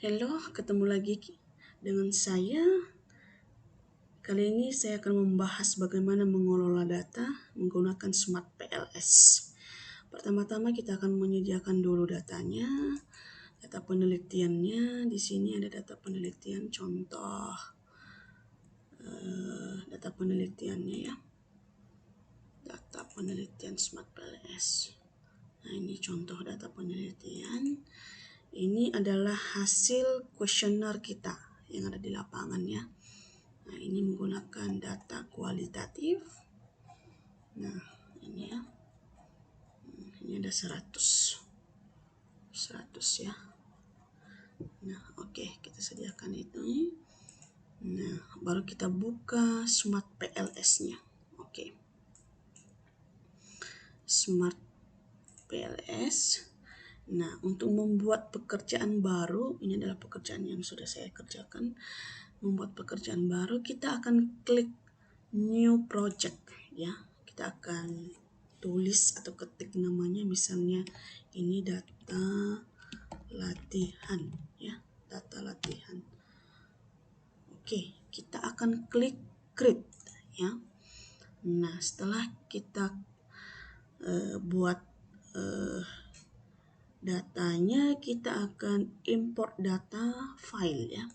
Halo, ketemu lagi dengan saya. Kali ini saya akan membahas bagaimana mengelola data menggunakan Smart PLS. Pertama-tama kita akan menyediakan dulu datanya, data penelitiannya. Di sini ada data penelitian contoh data penelitiannya ya. Data penelitian Smart PLS. Nah, ini contoh data penelitian. Ini adalah hasil kuesioner kita yang ada di lapangan ya. Nah, ini menggunakan data kualitatif. Nah, ini ya. Ini ada 100 ya. Nah, oke, kita sediakan itu. Nah, baru kita buka Smart PLS-nya. Oke. Smart PLS. Nah, untuk membuat pekerjaan baru, ini adalah pekerjaan yang sudah saya kerjakan. Membuat pekerjaan baru, kita akan klik New Project ya. Kita akan tulis atau ketik namanya, misalnya ini data latihan ya, data latihan. Oke, kita akan klik create ya. Nah, setelah kita buat datanya, kita akan import data file ya.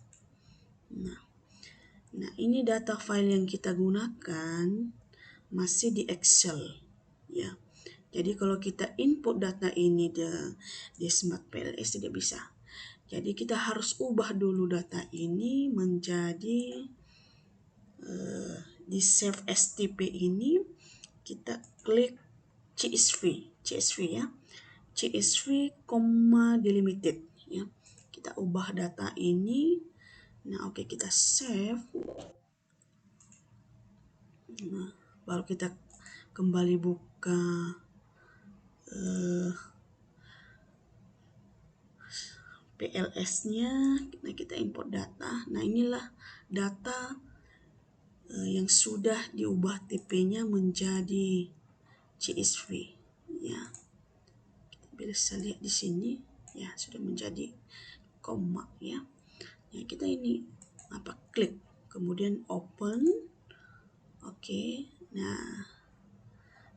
Nah, ini data file yang kita gunakan masih di Excel ya. Jadi kalau kita input data ini di Smart PLS tidak bisa. Jadi kita harus ubah dulu data ini menjadi di save STP ini kita klik CSV ya. CSV, delimited ya. Kita ubah data ini. Nah, oke, kita save. Nah, baru kita kembali buka PLS-nya. Nah, kita import data. Nah, inilah data yang sudah diubah TP-nya menjadi CSV ya. Kita bisa lihat di sini ya, sudah menjadi koma ya. Ya, kita ini klik, kemudian open. Oke. Nah,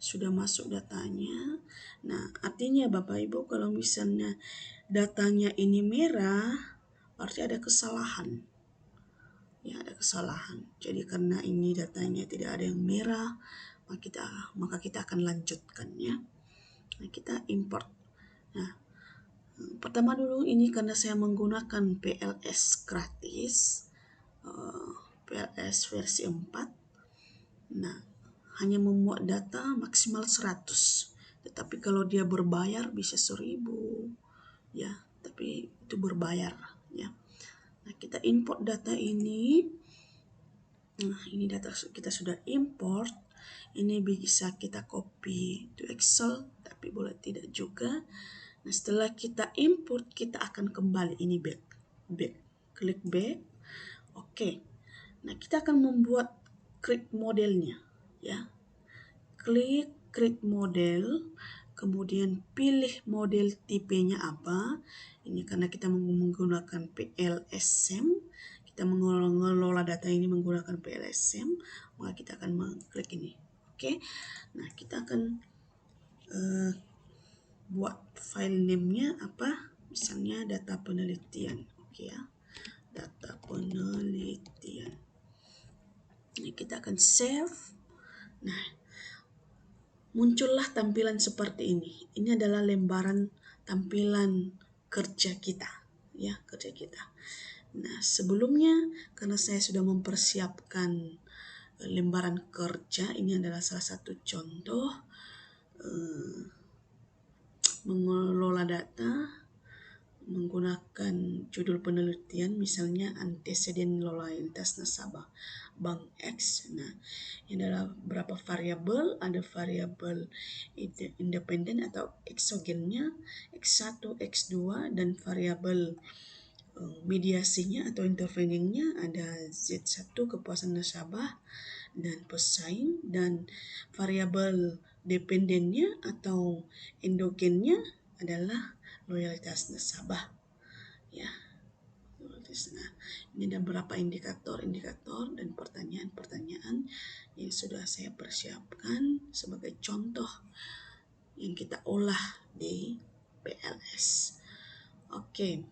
sudah masuk datanya. Nah, artinya Bapak Ibu, kalau misalnya datanya ini merah, berarti ada kesalahan. Ya, ada kesalahan. Jadi karena ini datanya tidak ada yang merah, maka kita akan lanjutkan ya. Nah, kita import. Nah, pertama dulu ini karena saya menggunakan PLS gratis, PLS versi 4. Nah, hanya memuat data maksimal 100. Tetapi kalau dia berbayar bisa 1000 ya, tapi itu berbayar ya. Nah, kita import data ini. Nah, ini data kita sudah import. Ini bisa kita copy to Excel, tapi boleh tidak juga. Nah, setelah kita import, kita akan kembali ini back. Klik back. Oke. Nah, kita akan membuat create modelnya ya. Klik create model, kemudian pilih model tipenya apa. Ini karena kita menggunakan PLSM, kita mengelola data ini menggunakan PLSM, maka kita akan mengklik ini. Oke. Nah, kita akan buat file name-nya apa? Misalnya data penelitian. Oke ya. Data penelitian. Ini kita akan save. Nah, muncullah tampilan seperti ini. Ini adalah lembaran tampilan kerja kita, ya, kerja kita. Nah, sebelumnya karena saya sudah mempersiapkan lembaran kerja, ini adalah salah satu contoh mengelola data menggunakan judul penelitian, misalnya antecedent loyalitas nasabah Bank X. Nah, ini adalah berapa variabel, ada variabel independen atau eksogennya X1, X2, dan variabel mediasinya atau interveningnya ada Z1 kepuasan nasabah dan pesaing, dan variabel dependennya atau endogennya adalah loyalitas nasabah ya. Nah, ini ada beberapa indikator dan pertanyaan-pertanyaan yang sudah saya persiapkan sebagai contoh yang kita olah di PLS. Oke,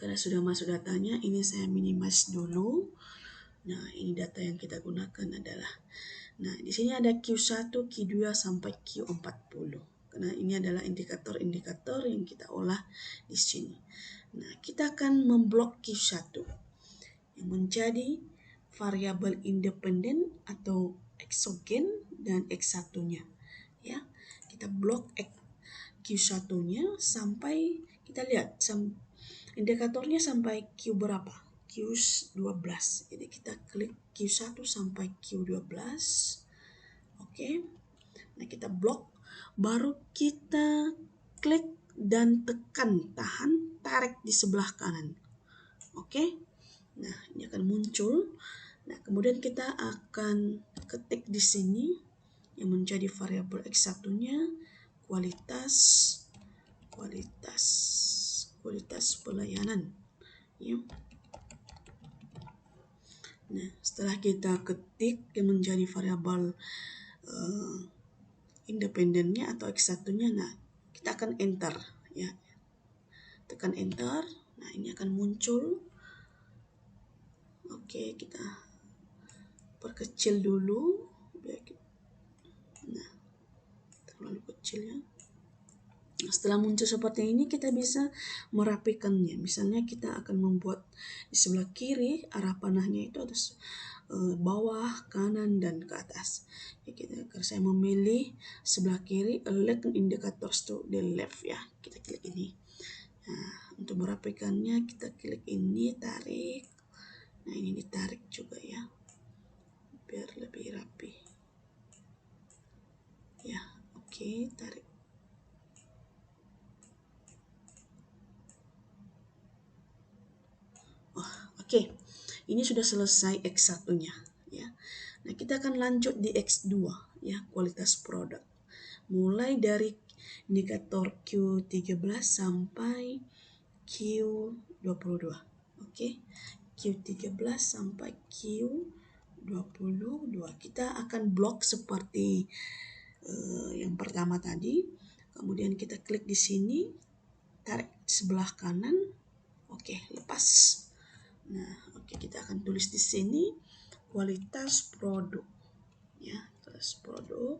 karena sudah masuk datanya, ini saya minimize dulu. Nah, ini data yang kita gunakan adalah, nah di sini ada Q1, Q2 sampai Q40. Karena ini adalah indikator-indikator yang kita olah di sini. Nah, kita akan memblok Q1 yang menjadi variabel independen atau eksogen dan X1-nya. Ya, kita blok Q1-nya sampai kita lihat indikatornya sampai Q berapa? Q12. Jadi kita klik Q1 sampai Q12. Oke. Nah, kita blok, baru kita klik dan tekan tahan, tarik di sebelah kanan. Oke. Nah, ini akan muncul. Nah, kemudian kita akan ketik di sini yang menjadi variabel X1-nya kualitas pelayanan. Ya. Nah, setelah kita ketik yang menjadi variabel independennya atau X1-nya, nah kita akan enter, ya. Tekan enter. Nah, ini akan muncul. Oke, kita perkecil dulu. Nah, terlalu kecil ya. Setelah muncul seperti ini, kita bisa merapikannya. Misalnya kita akan membuat di sebelah kiri, arah panahnya itu ada bawah, kanan, dan ke atas. Jadi saya memilih sebelah kiri, align indicators to the left ya. Kita klik ini. Nah, untuk merapikannya kita klik ini, tarik. Nah, ini ditarik juga ya, biar lebih rapi. Ya, oke, tarik. Oke, ini sudah selesai X1-nya ya. Nah, kita akan lanjut di X2 ya, kualitas produk. Mulai dari indikator Q13 sampai Q22. Oke. Q13 sampai Q22. Kita akan blok seperti yang pertama tadi. Kemudian kita klik di sini, tarik sebelah kanan. Oke, lepas. Nah, oke, kita akan tulis di sini kualitas produk. Ya, kualitas produk.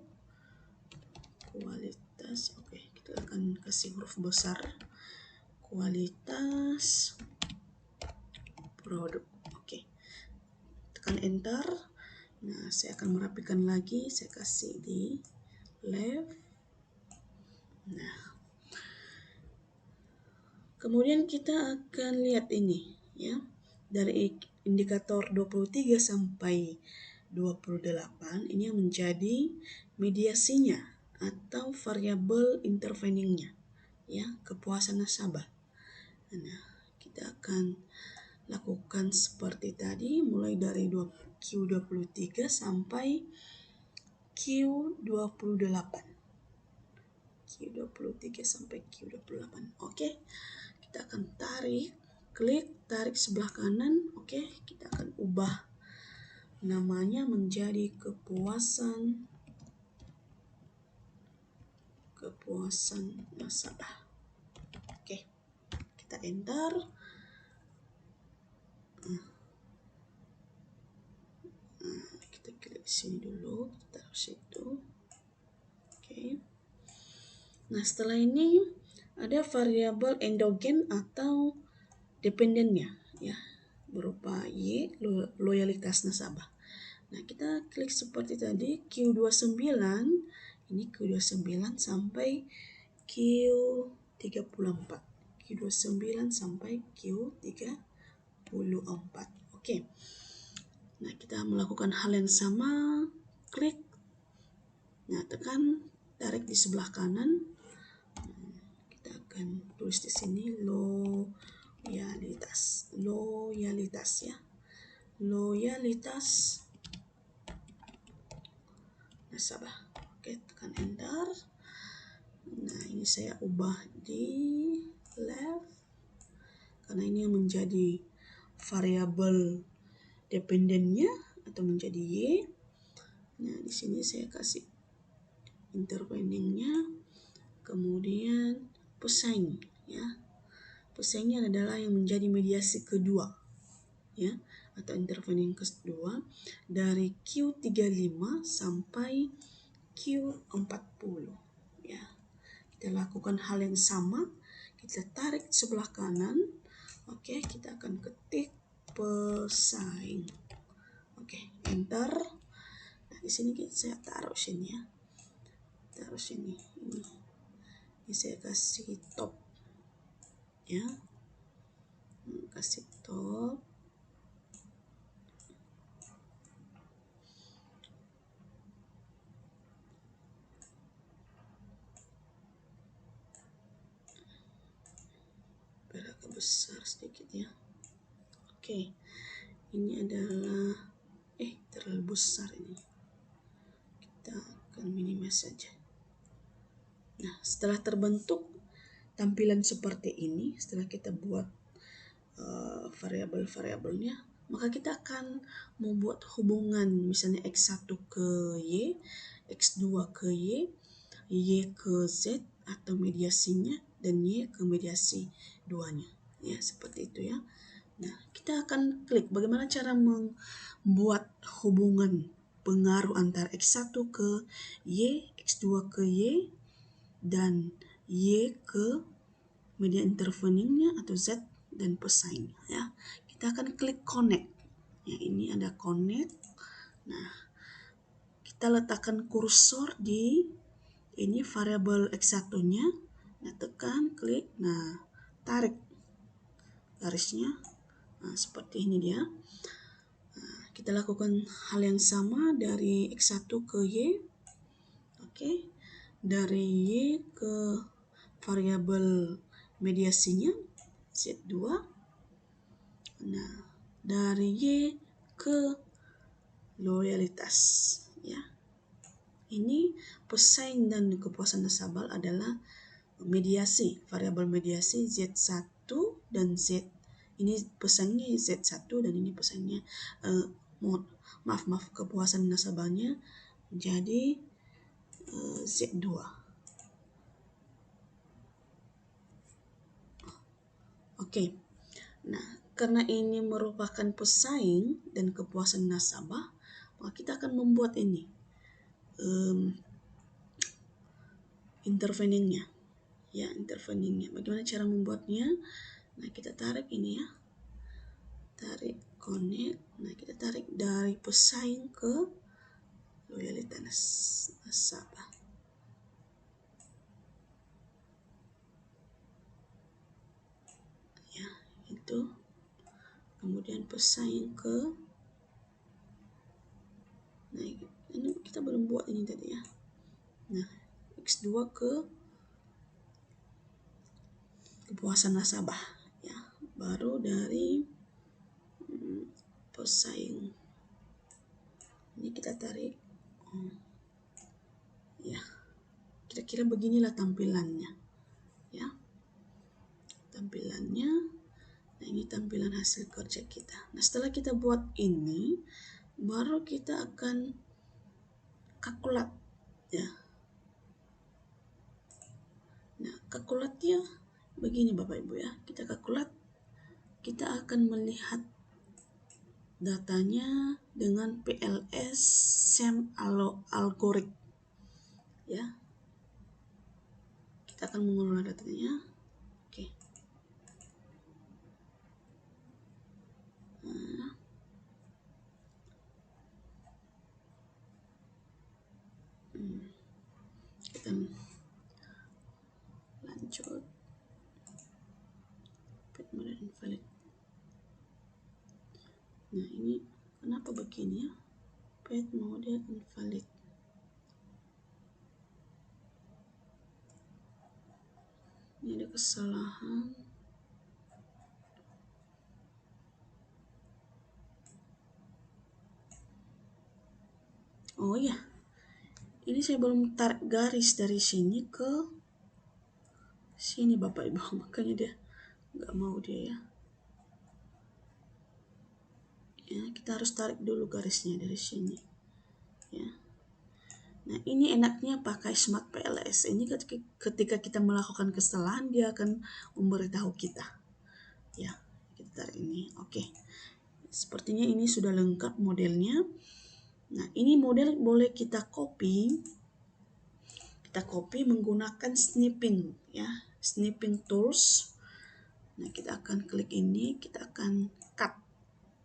Kualitas, oke, kita akan kasih huruf besar. Kualitas produk. Oke. Tekan enter. Nah, saya akan merapikan lagi. Saya kasih di left. Nah, kemudian kita akan lihat ini ya. Dari indikator 23 sampai 28 ini yang menjadi mediasinya atau variabel interveningnya ya, kepuasan nasabah. Nah, kita akan lakukan seperti tadi mulai dari Q23 sampai Q28. Q23 sampai Q28. Oke. Kita akan tarik, klik, tarik sebelah kanan. Oke, kita akan ubah namanya menjadi kepuasan nasabah. Oke, kita enter. Kita klik sini dulu, kita taruh situ. Oke. Nah, setelah ini ada variabel endogen atau dependennya ya, berupa Y, loyalitas nasabah. Nah, kita klik seperti tadi Q29, ini Q29 sampai Q34. Q29 sampai Q34. Oke. Nah, kita melakukan hal yang sama, klik. Nah, tekan, tarik di sebelah kanan. Kita akan tulis di sini loyalitas ya. Loyalitas nasabah. Oke, tekan enter. Nah, ini saya ubah di left karena ini yang menjadi variabel dependennya atau menjadi Y. Nah, di sini saya kasih interveningnya, kemudian pesaing ya. Pesaingnya adalah yang menjadi mediasi kedua ya, atau intervening kedua dari Q35 sampai Q40 ya. Kita lakukan hal yang sama, kita tarik sebelah kanan. Oke, kita akan ketik pesaing. Oke, enter. Nah, di sini saya taruh sini ya. Taruh sini. Ini saya kasih top ya. Kasih top. Biar agak besar sedikit ya. Oke. Ini adalah terlalu besar ini. Kita akan minimize saja. Nah, setelah terbentuk tampilan seperti ini, setelah kita buat variabel-variabelnya, maka kita akan membuat hubungan misalnya X1 ke Y, X2 ke Y, Y ke Z atau mediasinya, dan Y ke mediasi duanya. Ya, seperti itu ya. Nah, kita akan klik bagaimana cara membuat hubungan pengaruh antara X1 ke Y, X2 ke Y, dan Y ke media interveningnya atau Z dan pesaing ya. Kita akan klik connect. Ya, ini ada connect. Nah, kita letakkan kursor di ini variabel X1-nya. Nah, tekan, klik. Nah, tarik garisnya. Nah, seperti ini dia. Nah, kita lakukan hal yang sama dari X1 ke Y. Oke. Dari Y ke variabel mediasinya Z2. Nah, dari Y ke loyalitas ya. Ini pesaing dan kepuasan nasabah adalah mediasi, variabel mediasi Z1 dan Z. Ini pesaingnya Z1 dan ini pesaingnya maaf kepuasan nasabahnya jadi Z2. Oke. Nah, karena ini merupakan pesaing dan kepuasan nasabah, maka kita akan membuat ini interveningnya. Ya, interveningnya. Bagaimana cara membuatnya? Nah, kita tarik ini ya. Tarik connect. Nah, kita tarik dari pesaing ke loyalitas nasabah. Ya, itu. Kemudian pesaing ke, nah ini kita belum buat ini tadi ya. Nah, X2 ke kepuasan nasabah ya. Baru dari pesaing. Ini kita tarik. Ya. Kira-kira beginilah tampilannya. Ya. Tampilannya. Nah, ini tampilan hasil kerja kita. Nah, setelah kita buat ini, baru kita akan kalkulat ya. Nah, kalkulatnya begini Bapak Ibu ya. Kita kalkulat, kita akan melihat datanya dengan PLS SEM algorit ya. Kita akan mengelola datanya. Oke. Nah, kita lanjut. Pet model invalid. Nah, ini kenapa begini ya? Pet model invalid. Ini ada kesalahan. Oh ya, ini saya belum tarik garis dari sini ke sini Bapak Ibu, makanya dia nggak mau dia ya. Ya, kita harus tarik dulu garisnya dari sini. Ya. Nah, ini enaknya pakai Smart PLS. Ini ketika kita melakukan kesalahan, dia akan memberitahu kita. Ya, kita tarik ini. Oke. Sepertinya ini sudah lengkap modelnya. Nah, ini model boleh kita copy. Kita copy menggunakan snipping, ya. Snipping tools. Nah, kita akan klik ini, kita akan cut,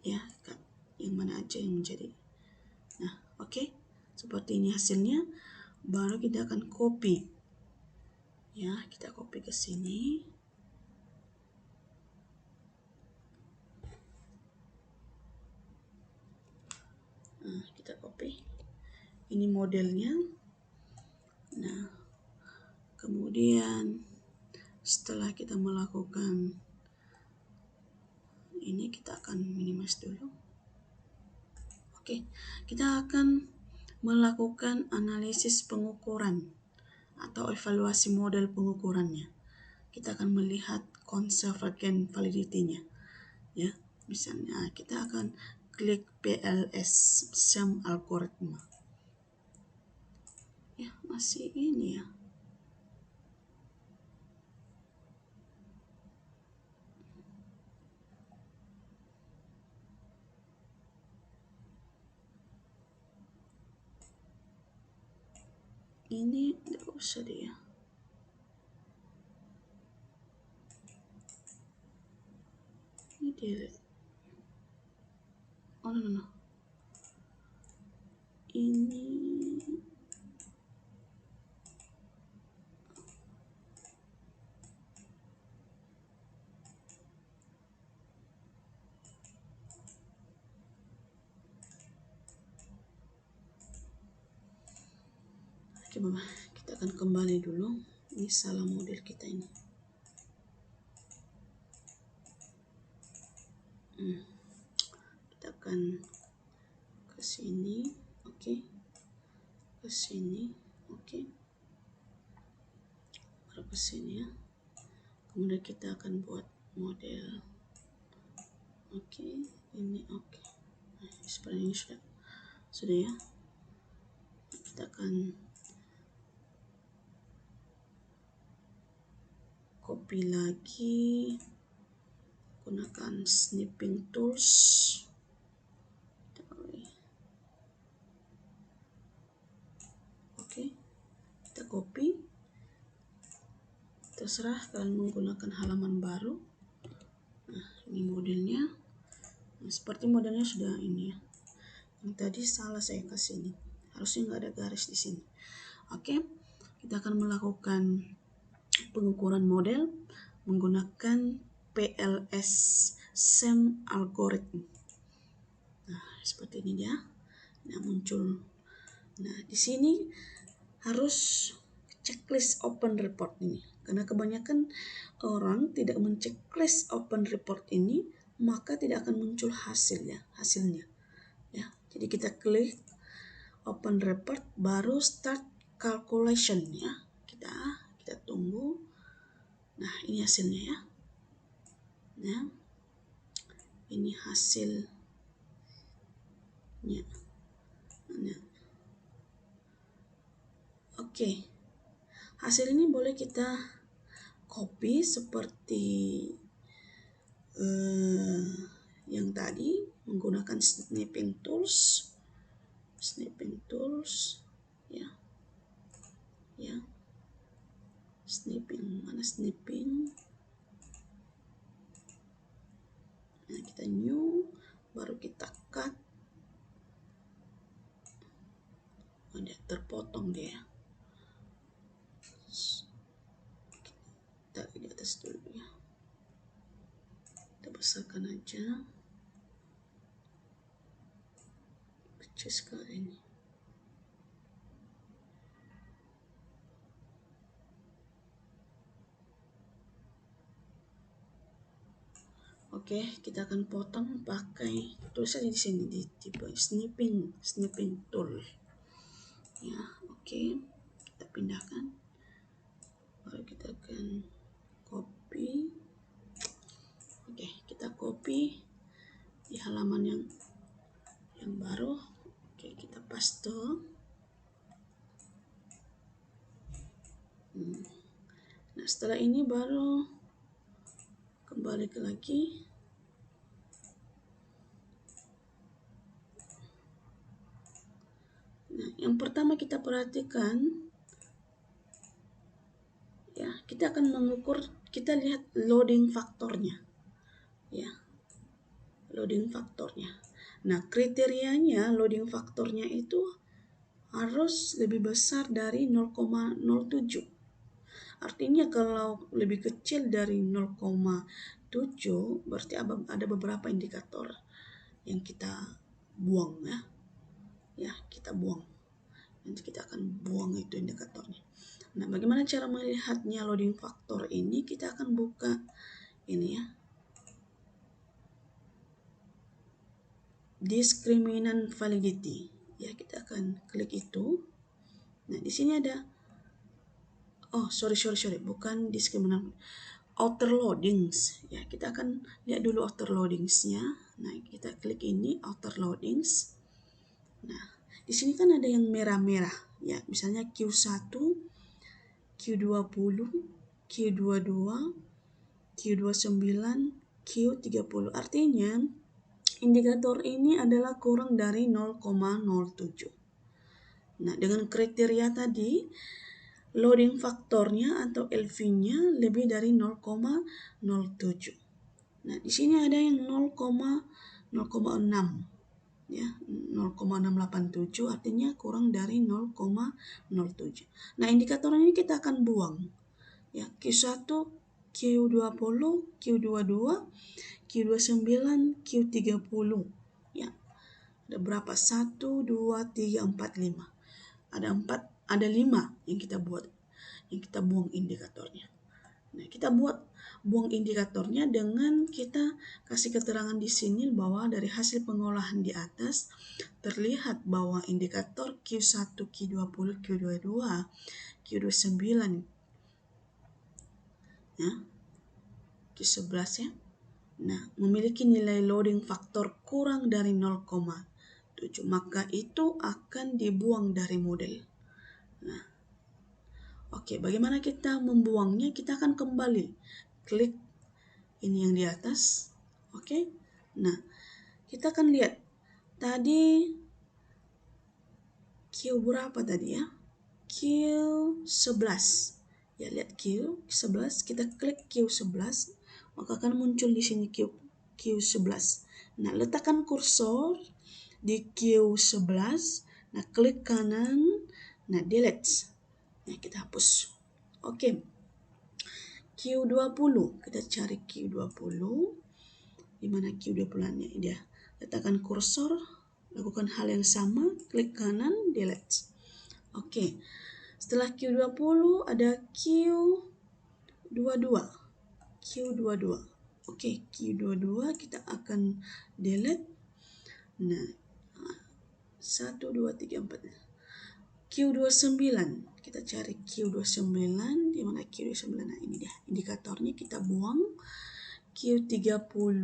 ya, cut yang mana aja yang menjadi. Nah, oke. Seperti ini hasilnya. Baru kita akan copy. Ya, kita copy ke sini. Nah, kita copy. Ini modelnya. Nah, kemudian setelah kita melakukan ini, kita akan minimize dulu. Oke, kita akan melakukan analisis pengukuran atau evaluasi model pengukurannya. Kita akan melihat convergent validity-nya. Ya, misalnya kita akan klik PLS SEM algoritma. Ya, masih ini ya. Ini tidak usah dia. Ini delete. Oh, no. Ini oke, Mama. Kita akan kembali dulu. Ini salah model kita ini. Kita akan ke sini, oke. Ke sini, oke. Baru ke sini ya. Kemudian kita akan buat model. Oke, ini oke. Nah, seperti ini sudah ya. Kita akan copy lagi, gunakan snipping tools. Oke, kita copy. Terserah kalian menggunakan halaman baru. Nah, ini modelnya. Nah, seperti modelnya sudah ini ya. Yang tadi salah saya kasih ini. Harusnya nggak ada garis di sini. Oke, kita akan melakukan pengukuran model menggunakan PLS SEM algorithm. Nah, seperti ini dia. Nah, muncul. Nah, di sini harus checklist open report ini. Karena kebanyakan orang tidak menceklis open report ini, maka tidak akan muncul hasilnya. Ya, jadi kita klik open report, baru start calculation ya. Kita tunggu. Nah, ini hasilnya ya. Nah, ini hasilnya. Nah, oke. Hasil ini boleh kita copy seperti yang tadi menggunakan snipping tools ya, snipping, mana snipping. Nah, kita new, baru kita cut. Ada terpotong dia. Kita di atas dulu ya. Kita besarkan aja. Kecil sekali ini. Oke, kita akan potong pakai tulisan di sini di tipe snipping tool. Ya, oke. Kita pindahkan. Baru kita akan copy. Oke, kita copy di halaman yang yang baru. Oke, kita paste. Nah, setelah ini baru kembali ke lagi. Nah, yang pertama kita perhatikan, ya, kita akan mengukur, kita lihat loading faktornya, ya, loading faktornya. Nah, kriterianya loading faktornya itu harus lebih besar dari 0,07. Artinya kalau lebih kecil dari 0,7 berarti ada beberapa indikator yang kita buang, ya. Ya, kita buang. Nanti kita akan buang itu indikatornya. Nah, bagaimana cara melihatnya loading faktor ini? Kita akan buka ini, ya. Discriminant validity. Ya, kita akan klik itu. Nah, di sini ada sorry, bukan discriminant, outer loadings. Ya, kita akan lihat dulu outer loadingsnya. Nah, kita klik ini outer loadings. Nah, di sini kan ada yang merah-merah, ya, misalnya Q1, Q20, Q22, Q29, Q30. Artinya indikator ini adalah kurang dari 0,07. Nah, dengan kriteria tadi, loading faktornya atau LV-nya lebih dari 0,07. Nah, di sini ada yang 0,6, ya, 0,687, artinya kurang dari 0,07. Nah, indikator ini kita akan buang, ya, Q1, Q20, Q22, Q29, Q30, ya. Ada berapa? 1, 2, 3, 4, 5. Ada 5 yang kita buang indikatornya. Nah, kita buang indikatornya dengan kita kasih keterangan di sini bahwa dari hasil pengolahan di atas terlihat bahwa indikator Q1, Q20, Q22, Q29, ya, Q11, ya. Nah, memiliki nilai loading faktor kurang dari 0,7, maka itu akan dibuang dari model. Nah, oke, bagaimana kita membuangnya? Kita akan kembali klik ini yang di atas. Oke. Nah, kita akan lihat tadi Q berapa tadi, ya? Q11. Ya, lihat Q11, kita klik Q11, maka akan muncul di sini Q11. Nah, letakkan kursor di Q11, nah klik kanan, nah delete. Nah, kita hapus. Oke. Q20, kita cari Q20. Di mana Q20-nya? Dia letakkan kursor, lakukan hal yang sama, klik kanan, delete. Oke. Setelah Q20 ada Q22. Q22. Oke, Q22 kita akan delete. Nah, 1, 2, 3, 4. Q29. Kita cari Q29. Di mana Q29? Nah, ini dia indikatornya, kita buang. Q30.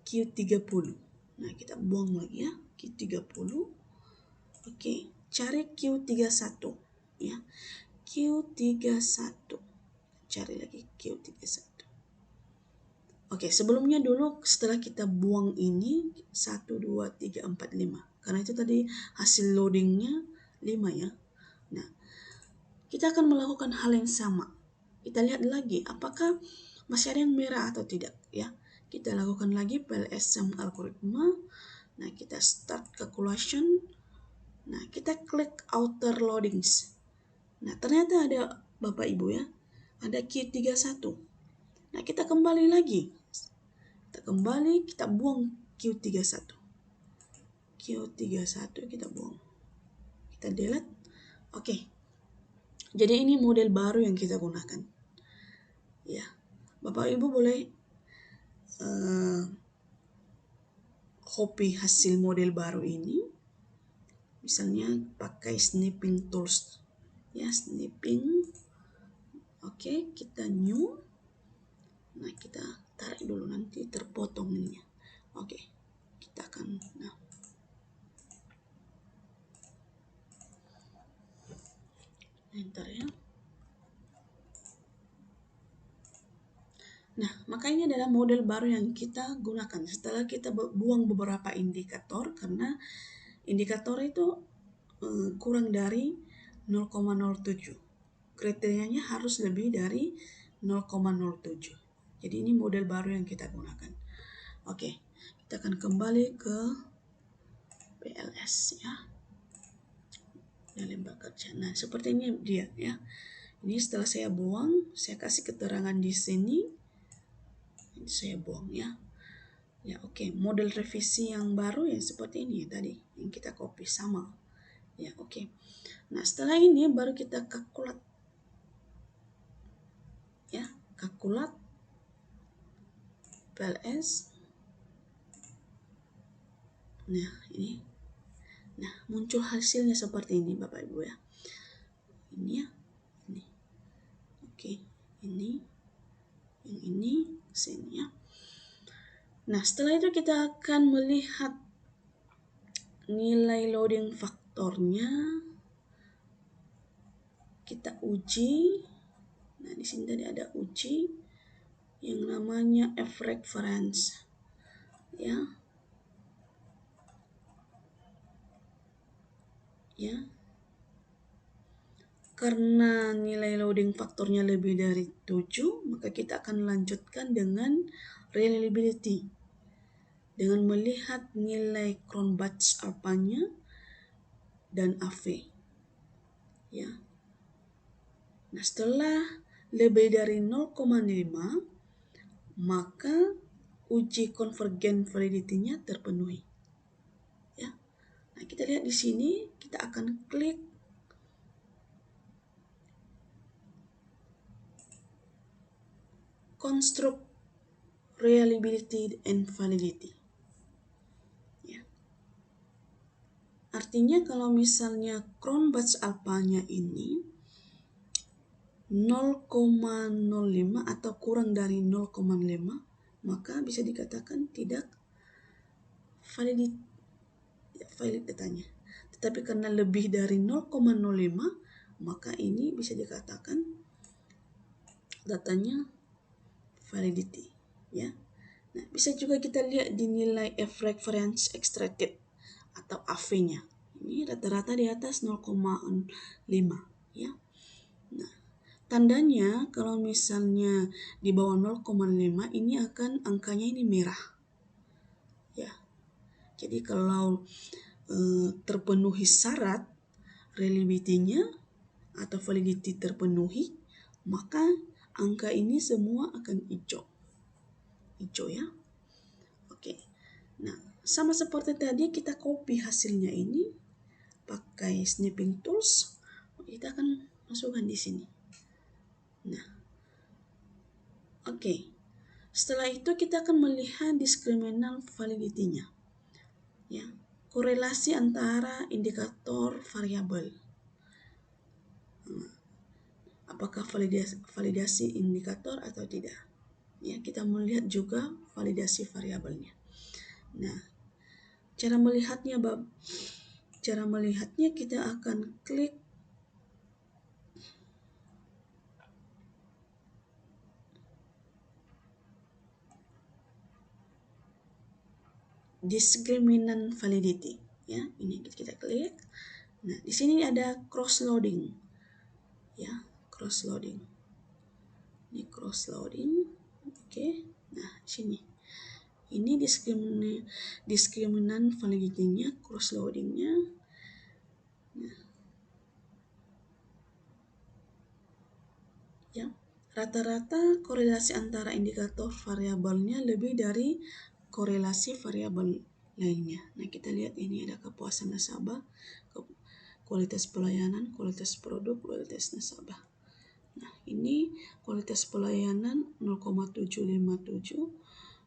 Q30. Nah, kita buang lagi, ya, Q30. Oke, cari Q31, ya. Q31. Cari lagi Q31. Oke, sebelumnya dulu setelah kita buang ini 1, 2, 3, 4, 5. Karena itu tadi hasil loadingnya 5, ya. Nah, kita akan melakukan hal yang sama. Kita lihat lagi apakah masih ada yang merah atau tidak, ya. Kita lakukan lagi PLSM algoritma. Nah, kita start calculation. Nah, kita klik outer loadings. Nah, ternyata ada Bapak Ibu, ya. Ada Q31. Nah, kita kembali lagi. Kita buang Q31. Q31 kita buang. Kita delete. Oke. Jadi ini model baru yang kita gunakan. Ya. Bapak Ibu boleh copy hasil model baru ini. Misalnya pakai snipping tools. Ya, snipping. Oke, kita new. Nah, kita tarik dulu, nanti terpotong ininya. Oke. Nah, maka ini adalah model baru yang kita gunakan setelah kita buang beberapa indikator, karena indikator itu kurang dari 0,07. Kriterianya harus lebih dari 0,07. Jadi ini model baru yang kita gunakan. Oke, kita akan kembali ke PLS ya. Dalam bekerja. Nah, seperti ini dia ya. Ini setelah saya buang, saya kasih keterangan di sini. Ini saya buang ya. Ya, oke. Model revisi yang baru yang seperti ini tadi yang kita copy sama. Ya, oke. Nah, setelah ini baru kita kalkulat. Ya, kalkulat PLS. Nah, ini. Nah, muncul hasilnya seperti ini Bapak Ibu ya. Ini ya. Ini. Oke, ini. Yang ini sini ya. Nah, setelah itu kita akan melihat nilai loading faktornya. Kita uji. Nah, di sini tadi ada uji yang namanya F reference. Ya. Ya. Karena nilai loading faktornya lebih dari 7, maka kita akan lanjutkan dengan reliability. Dengan melihat nilai Cronbach's alpha-nya dan AV. Ya. Nah, setelah lebih dari 0,5, maka uji convergent validity-nya terpenuhi. Ya. Nah, kita lihat di sini, kita akan klik construct reliability and validity. Ya. Artinya kalau misalnya Cronbach's alpha-nya ini 0,05 atau kurang dari 0,5, maka bisa dikatakan tidak valid datanya. Tetapi karena lebih dari 0,05, maka ini bisa dikatakan datanya validity ya. Nah, bisa juga kita lihat di nilai F reference extracted atau AV-nya. Ini rata-rata di atas 0,5 ya. Nah, tandanya kalau misalnya di bawah 0,5 ini akan angkanya ini merah. Ya. Jadi kalau terpenuhi syarat reliability-nya atau validity terpenuhi, maka angka ini semua akan hijau. Hijau ya. Oke. Nah, sama seperti tadi kita copy hasilnya ini pakai snipping tools. Kita akan masukkan di sini. Nah. Oke. Setelah itu kita akan melihat discriminant validity-nya. Ya. Korelasi antara indikator variabel. Apakah validasi indikator atau tidak. Ya, kita melihat juga validasi variabelnya. Nah, cara melihatnya kita akan klik discriminant validity. Ya, ini kita klik. Nah, di sini ada cross loading. Ya, cross loading. Ini cross loading. Oke. Nah, sini. Ini discriminant validity-nya, cross loading-nya. Nah. Ya. Rata-rata korelasi antara indikator variabelnya lebih dari korelasi variabel lainnya. Nah, kita lihat ini ada kepuasan nasabah, kualitas pelayanan, kualitas produk, kualitas nasabah. Nah, ini kualitas pelayanan 0,757,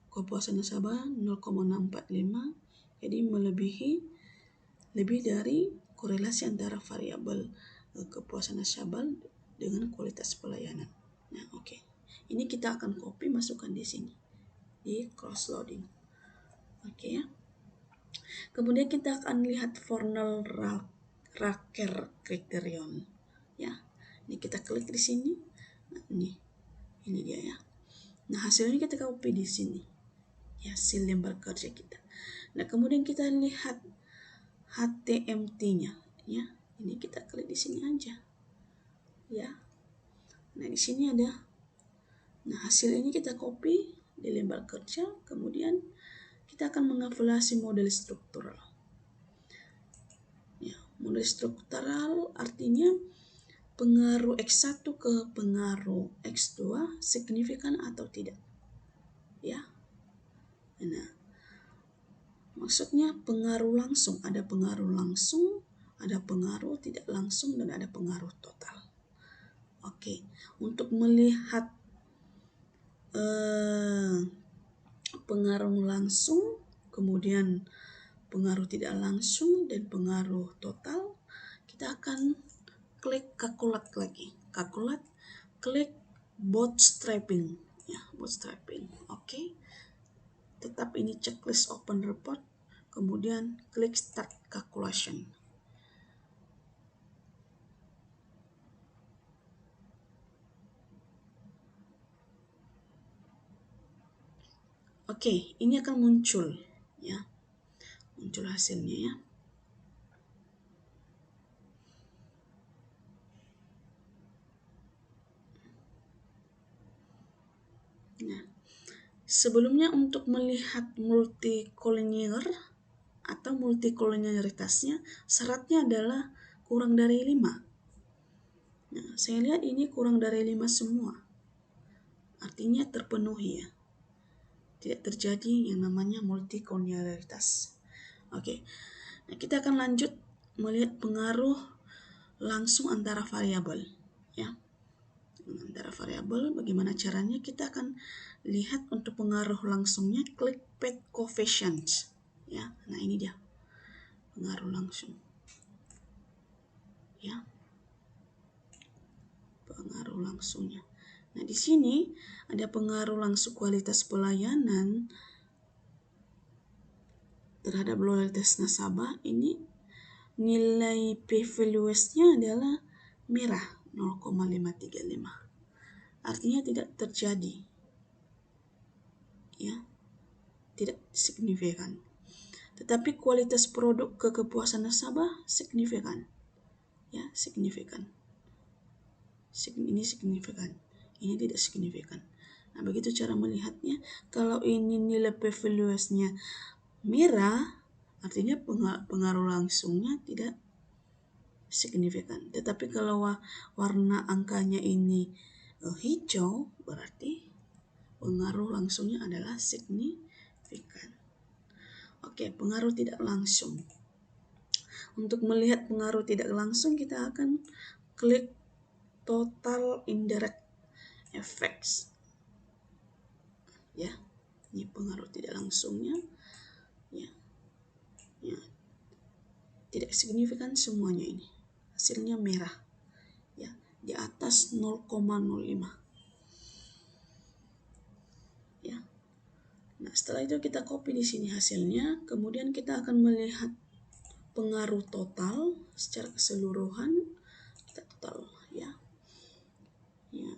kepuasan nasabah 0,645, jadi melebihi lebih dari korelasi antara variabel kepuasan nasabah dengan kualitas pelayanan. Nah, oke. Ini kita akan copy masukkan di sini di cross loading. Oke ya. Kemudian kita akan lihat Fornell-Rucker criterion. Ya. Ini kita klik di sini. Nah, ini dia ya. Nah, hasilnya kita copy di sini. Ya, hasil lembar kerja kita. Nah, kemudian kita lihat HTMT-nya. Ya, ini kita klik di sini aja. Ya. Nah, di sini ada. Nah, hasil ini kita copy di lembar kerja, kemudian kita akan mengevaluasi model struktural. Ya, model struktural artinya pengaruh X1 ke pengaruh X2 signifikan atau tidak. Ya. Nah, maksudnya pengaruh langsung, ada pengaruh langsung, ada pengaruh tidak langsung, dan ada pengaruh total. Oke, untuk melihat pengaruh langsung, kemudian pengaruh tidak langsung, dan pengaruh total, kita akan klik kalkulat lagi. Kalkulat, klik bootstrapping. Ya, bootstrapping. Oke. Tetap ini checklist open report, kemudian klik start calculation. Oke, ini akan muncul ya. Muncul hasilnya ya. Nah, sebelumnya untuk melihat multikolinier atau multikoliniaritasnya, syaratnya adalah kurang dari 5. Nah, saya lihat ini kurang dari 5 semua. Artinya terpenuhi ya. Tidak terjadi yang namanya multikoliniaritas. Oke. Nah, kita akan lanjut melihat pengaruh langsung antara variabel ya. Antara variabel bagaimana caranya, kita akan lihat untuk pengaruh langsungnya, klik path coefficients ya. Nah, ini dia pengaruh langsung ya, pengaruh langsungnya. Nah, di sini ada pengaruh langsung kualitas pelayanan terhadap loyalitas nasabah. Ini nilai p-values-nya adalah merah 0,535. Artinya tidak terjadi ya, tidak signifikan. Tetapi kualitas produk ke kepuasan nasabah signifikan ya, signifikan. Ini signifikan, ini tidak signifikan. Nah, begitu cara melihatnya. Kalau ini nilai p-values-nya merah, artinya pengaruh langsungnya tidak signifikan. Tetapi kalau warna angkanya ini hijau, berarti pengaruh langsungnya adalah signifikan. Oke, pengaruh tidak langsung. Untuk melihat pengaruh tidak langsung, kita akan klik total indirect effects. Ya, ini pengaruh tidak langsungnya. Ya, ya, tidak signifikan semuanya ini. Hasilnya merah. Ya, di atas 0,05. Ya. Nah, setelah itu kita copy di sini hasilnya, kemudian kita akan melihat pengaruh total secara keseluruhan. Kita total ya. Ya.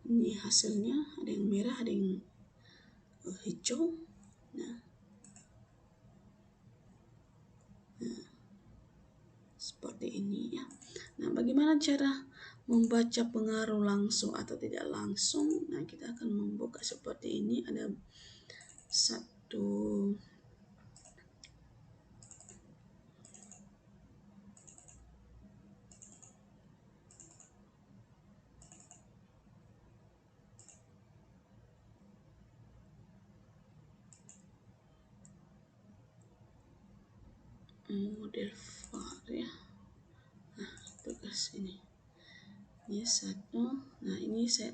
Ini hasilnya, ada yang merah, ada yang hijau. Nah, seperti ini ya. Nah, bagaimana cara membaca pengaruh langsung atau tidak langsung? Nah, kita akan membuka seperti ini. Ada satu model var ya. Nah, tugas ini satu. Nah, ini saya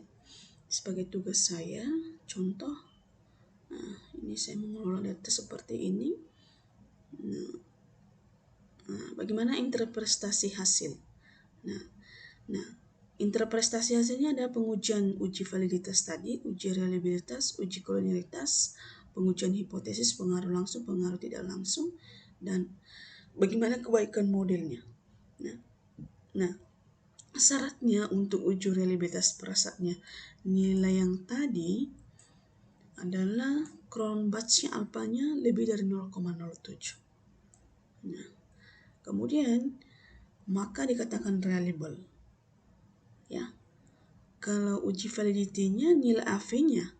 sebagai tugas saya contoh. Nah, ini saya mengelola data seperti ini. Nah, bagaimana interpretasi hasil? Nah, interpretasi hasilnya ada pengujian uji validitas tadi, uji reliabilitas, uji kolonialitas, pengujian hipotesis, pengaruh langsung, pengaruh tidak langsung, dan bagaimana kebaikan modelnya. Nah, syaratnya untuk uji reliabilitas perasatnya nilai yang tadi adalah Cronbach's-nya alfanya lebih dari 0,07. Nah, kemudian maka dikatakan reliable. Ya, kalau uji validity-nya nilai AV-nya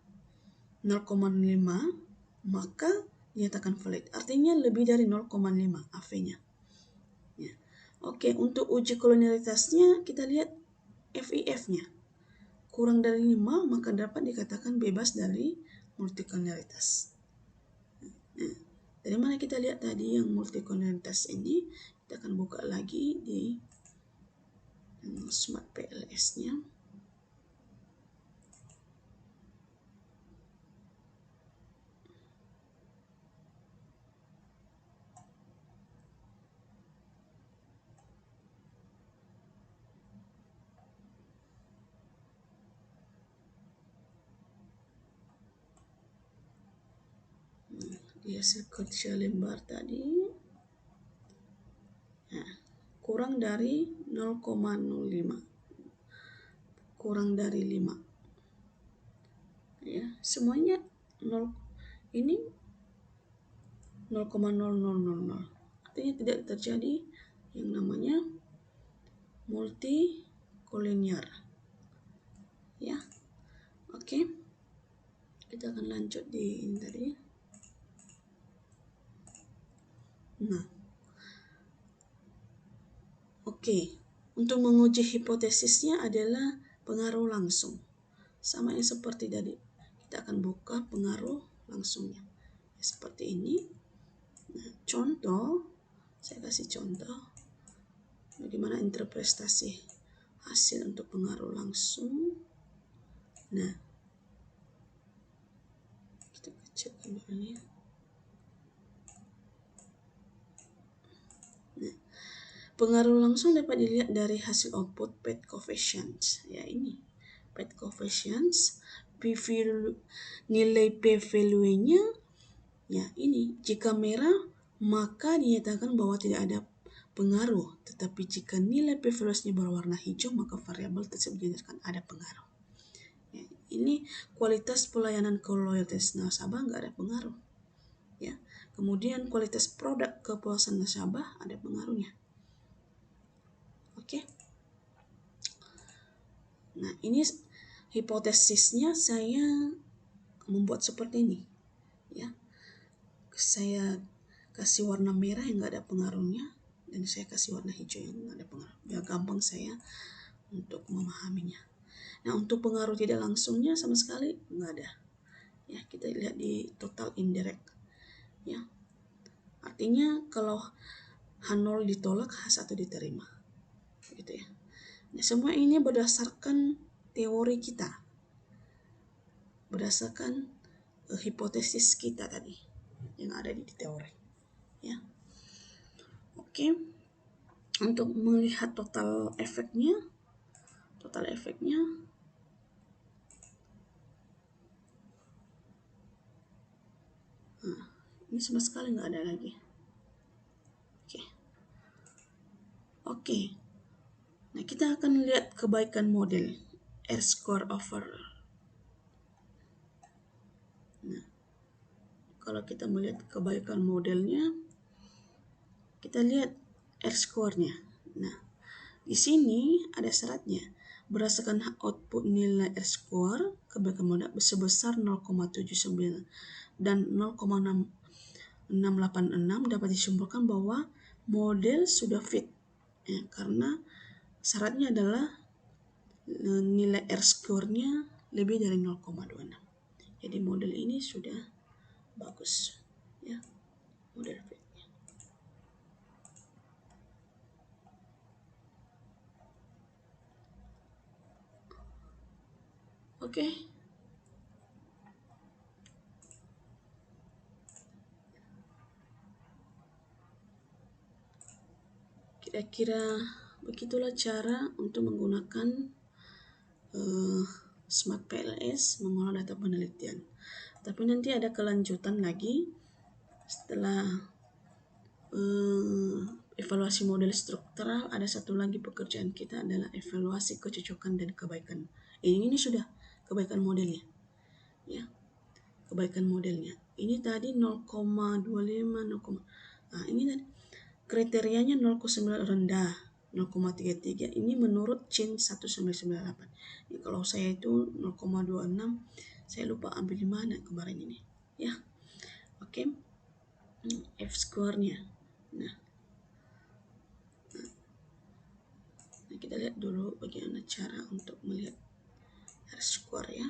0,5, maka dinyatakan valid. Artinya lebih dari 0,5 AV-nya. Ya. Oke, untuk uji kolonialitasnya kita lihat FIF-nya. Kurang dari 5, maka dapat dikatakan bebas dari multikolonialitas. Nah, dari mana kita lihat tadi yang multikolonialitas ini? Kita akan buka lagi di Smart PLS-nya. Di hasil kerja lembar tadi, nah, kurang dari 0,05, kurang dari 5. Ya, semuanya 0, ini 0,0000. Artinya tidak terjadi yang namanya multikolonial. Ya, oke. Kita akan lanjut di ini tadi. Nah, oke. Untuk menguji hipotesisnya adalah pengaruh langsung. Sama yang seperti tadi. Kita akan buka pengaruh langsungnya. Seperti ini. Nah, contoh, saya kasih contoh bagaimana interpretasi hasil untuk pengaruh langsung. Nah, kita kecilkan dulu ini. Nah, pengaruh langsung dapat dilihat dari hasil output PET coefficients. Ya, ini PET coefficients, nilai p-value-nya, ya ini, jika merah maka dinyatakan bahwa tidak ada pengaruh, tetapi jika nilai p-value-nya berwarna hijau maka variabel tersebut dinyatakan ada pengaruh. Ya, ini kualitas pelayanan ke loyalitas nasabah nggak ada pengaruh. Ya, kemudian kualitas produk kepuasan nasabah ada pengaruhnya. Oke. Nah, ini hipotesisnya saya membuat seperti ini. Ya, saya kasih warna merah yang nggak ada pengaruhnya dan saya kasih warna hijau yang nggak ada pengaruh. Biar gampang saya untuk memahaminya. Nah, untuk pengaruh tidak langsungnya sama sekali nggak ada. Ya, kita lihat di total indirect. Ya, artinya kalau H0 ditolak, H1 diterima. Gitu ya. Nah, semua ini berdasarkan teori kita. Berdasarkan hipotesis kita tadi yang ada di teori. Ya. Oke. Untuk melihat total efeknya, nah, ini sama sekali nggak ada lagi. Oke. Nah, kita akan lihat kebaikan model R-square over. Nah, kalau kita melihat kebaikan modelnya, kita lihat R-square-nya. Nah, di sini ada syaratnya. Berdasarkan output nilai R-square, kebaikan model sebesar 0,79 dan 0,686 dapat disimpulkan bahwa model sudah fit. Ya, karena syaratnya adalah nilai R-square-nya lebih dari 0,26. Jadi model ini sudah bagus. Ya, model fit. Oke. Kira-kira begitulah cara untuk menggunakan Smart PLS mengolah data penelitian. Tapi nanti ada kelanjutan lagi setelah evaluasi model struktural. Ada satu lagi pekerjaan kita adalah evaluasi kecocokan dan kebaikan. Ini sudah kebaikan modelnya. Ya. kebaikan modelnya. Ini tadi 0,25, 0, nah ini tadi kriterianya 0,9 rendah, 0,33. Ini menurut CIN 1998. Ini kalau saya itu 0,26, saya lupa ambil di mana kemarin ini. Ya, oke. F score-nya. Nah, kita lihat dulu bagaimana cara untuk melihat R score ya.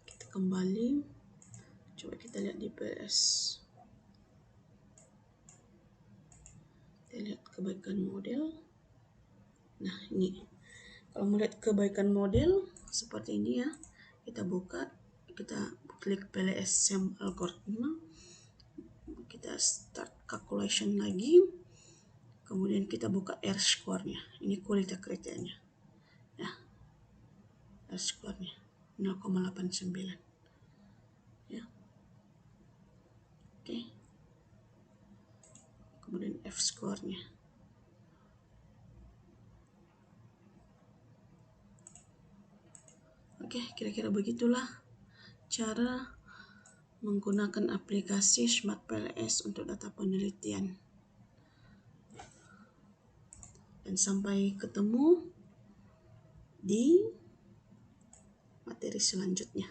Kita kembali, coba kita lihat di PS. Kita lihat kebaikan model. Nah, ini kalau melihat kebaikan model seperti ini ya, kita buka, kita klik PLSM algoritma, kita start calculation lagi, kemudian kita buka R score-nya. Ini kualitas kriterianya. Ya, R score-nya 0,89. Ya. Oke. Kemudian F score-nya. Oke, kira-kira begitulah cara menggunakan aplikasi Smart PLS untuk data penelitian. Dan sampai ketemu di materi selanjutnya.